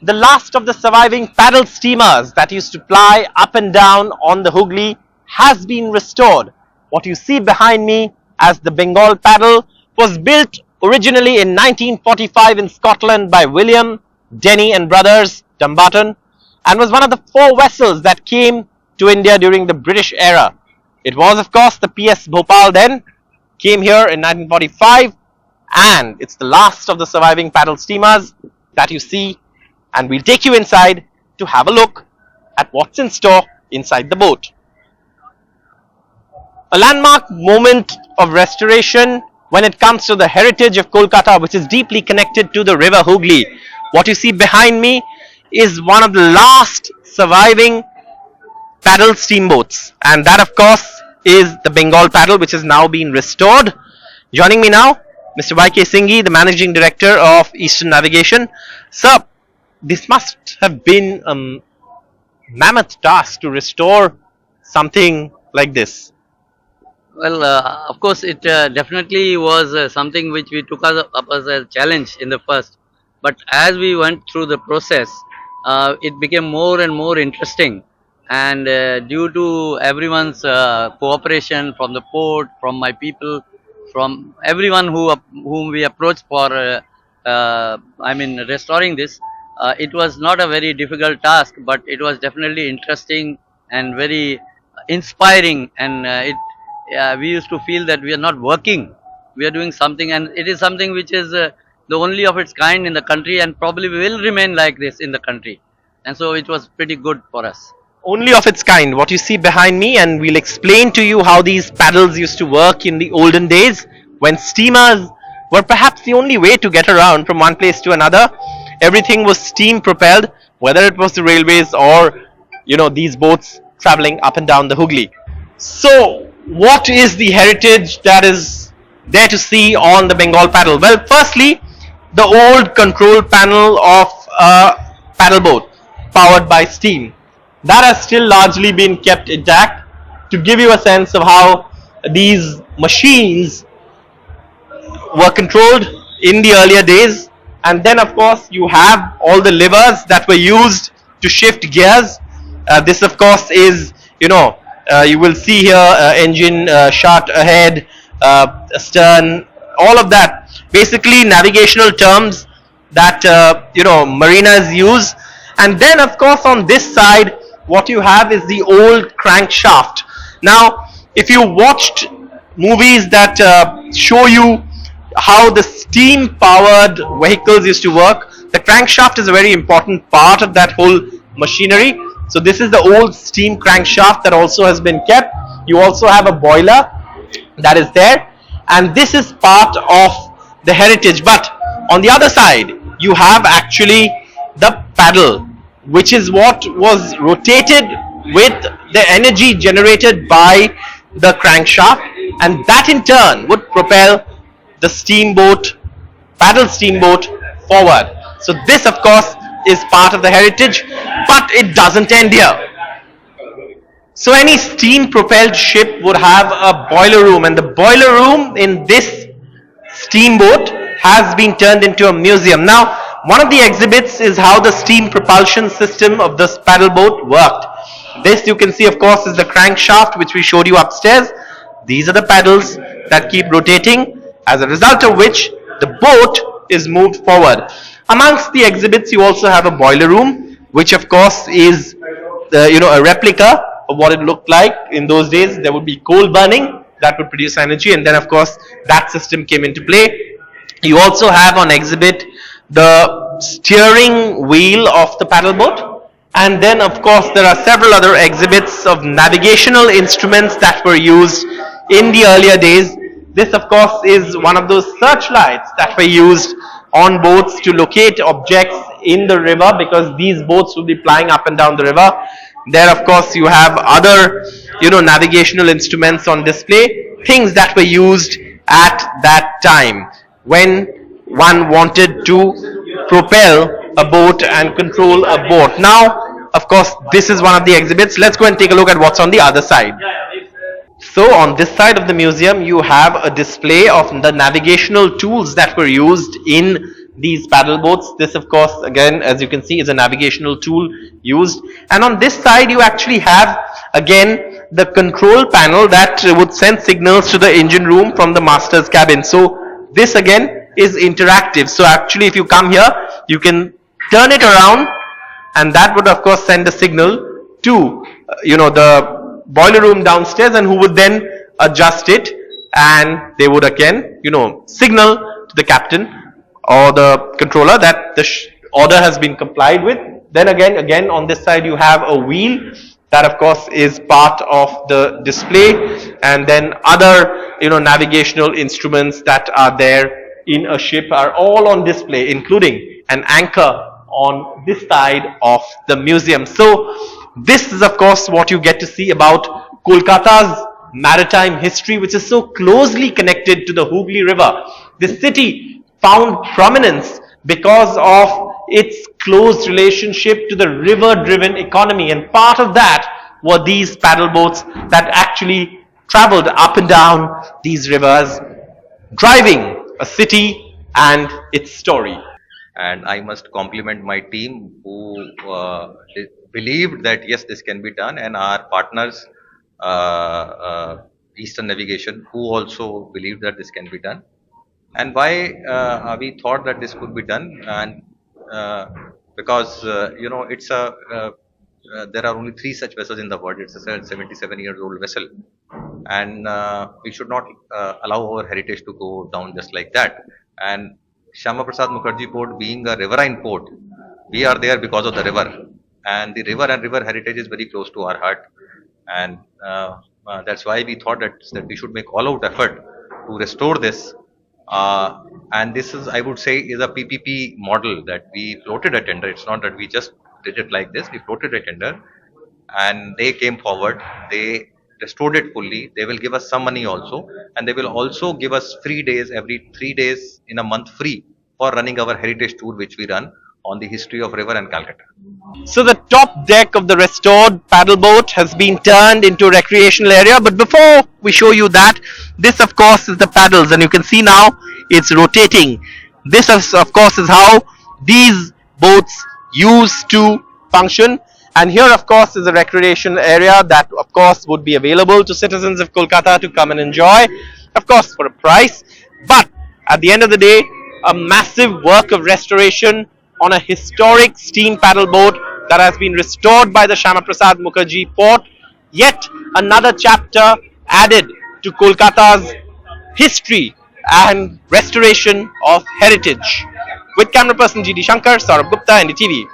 the last of the surviving paddle steamers that used to ply up and down on the Hooghly has been restored. What you see behind me as the Bengal paddle was built originally in 1945 in Scotland by William, Denny and Brothers Dumbarton, and was one of the 4 vessels that came to India during the British era. It was, of course, the PS Bhopal then, came here in 1945, and it's the last of the surviving paddle steamers that you see, and we'll take you inside to have a look at what's in store inside the boat. A landmark moment of restoration when it comes to the heritage of Kolkata, which is deeply connected to the river Hooghly. What you see behind me is one of the last surviving paddle steamboats, and that of course is the Bengal paddle, which has now been restored. Joining me now, Mr. Y.K. Singhi, the Managing Director of Eastern Navigation. Sir, this must have been a mammoth task to restore something like this. Well, of course, it definitely was something which we took up as a challenge in the first. But as we went through the process, it became more and more interesting. And due to everyone's cooperation from the port, from my people, from everyone whom we approached for, restoring this, it was not a very difficult task, but it was definitely interesting and very inspiring. And we used to feel that we are not working, we are doing something, and it is something which is the only of its kind in the country, and probably will remain like this in the country. And so it was pretty good for us. Only of its kind, what you see behind me, and we'll explain to you how these paddles used to work in the olden days when steamers were perhaps the only way to get around from one place to another. Everything was steam propelled, whether it was the railways or these boats traveling up and down the Hooghly. So what is the heritage that is there to see on the Bengal paddle? Well, firstly, the old control panel of a paddle boat powered by steam, that has still largely been kept intact to give you a sense of how these machines were controlled in the earlier days. And then of course you have all the levers that were used to shift gears. This of course is, you will see here engine, shot ahead, stern, all of that. Basically navigational terms that mariners use. And then of course on this side what you have is the old crankshaft. Now if you watched movies that show you how the steam powered vehicles used to work, the crankshaft is a very important part of that whole machinery. So this is the old steam crankshaft that also has been kept. You also have a boiler that is there, and this is part of the heritage. But on the other side you have actually the paddle, which is what was rotated with the energy generated by the crankshaft, and that in turn would propel the steamboat, paddle steamboat forward. So this of course is part of the heritage, but it doesn't end here. So any steam propelled ship would have a boiler room, and the boiler room in this steamboat has been turned into a museum. Now one of the exhibits is how the steam propulsion system of this paddle boat worked. This you can see of course is the crankshaft which we showed you upstairs. These are the paddles that keep rotating, as a result of which the boat is moved forward. Amongst the exhibits you also have a boiler room, which of course is a replica of what it looked like in those days. There would be coal burning that would produce energy, and then of course that system came into play. You also have on exhibit the steering wheel of the paddle boat, and then of course there are several other exhibits of navigational instruments that were used in the earlier days. This of course is one of those searchlights that were used on boats to locate objects in the river, because these boats will be plying up and down the river. There of course you have other navigational instruments on display, things that were used at that time when one wanted to propel a boat and control a boat. Now of course this is one of the exhibits. Let's go and take a look at what's on the other side. So on this side of the museum you have a display of the navigational tools that were used in these paddle boats. This, of course, again, as you can see, is a navigational tool used. And on this side, you actually have, again, the control panel that would send signals to the engine room from the master's cabin. So this, again, is interactive. So actually, if you come here, you can turn it around, and that would, of course, send a signal to, the boiler room downstairs, and who would then adjust it, and they would again, signal to the captain or the controller that the order has been complied with. Then again on this side you have a wheel that, of course, is part of the display, and then other, navigational instruments that are there in a ship are all on display, including an anchor on this side of the museum. So this is, of course, what you get to see about Kolkata's maritime history, which is so closely connected to the Hooghly River. The city found prominence because of its close relationship to the river-driven economy, and part of that were these paddle boats that actually traveled up and down these rivers, driving a city and its story. And I must compliment my team who believed that yes, this can be done, and our partners, Eastern Navigation, who also believed that this can be done. And why we thought that this could be done, and because it's a there are only three such vessels in the world. It's a 77 years old vessel, and we should not allow our heritage to go down just like that. And Shama Prasad Mukherjee Port being a riverine port, we are there because of the river, and the river and river heritage is very close to our heart, and that's why we thought that we should make all out effort to restore this. And this is, I would say, is a PPP model that we floated a tender. It's not that we just did it like this. We floated a tender, and they came forward. They restored it fully. They will give us some money also, and they will also give us free days every 3 days in a month free for running our heritage tour, which we run on the history of river and Calcutta. So the top deck of the restored paddle boat has been turned into a recreational area. But before we show you that, this, of course, is the paddles, and you can see now it's rotating. This, of course, is how these boats used to function. And here, of course, is a recreational area that, of course, would be available to citizens of Kolkata to come and enjoy, of course, for a price. But at the end of the day, a massive work of restoration on a historic steam paddle boat that has been restored by the Shama Prasad Mukherjee port. Yet another chapter added to Kolkata's history and restoration of heritage. With camera person GD Shankar, Saurabh Gupta, NDTV.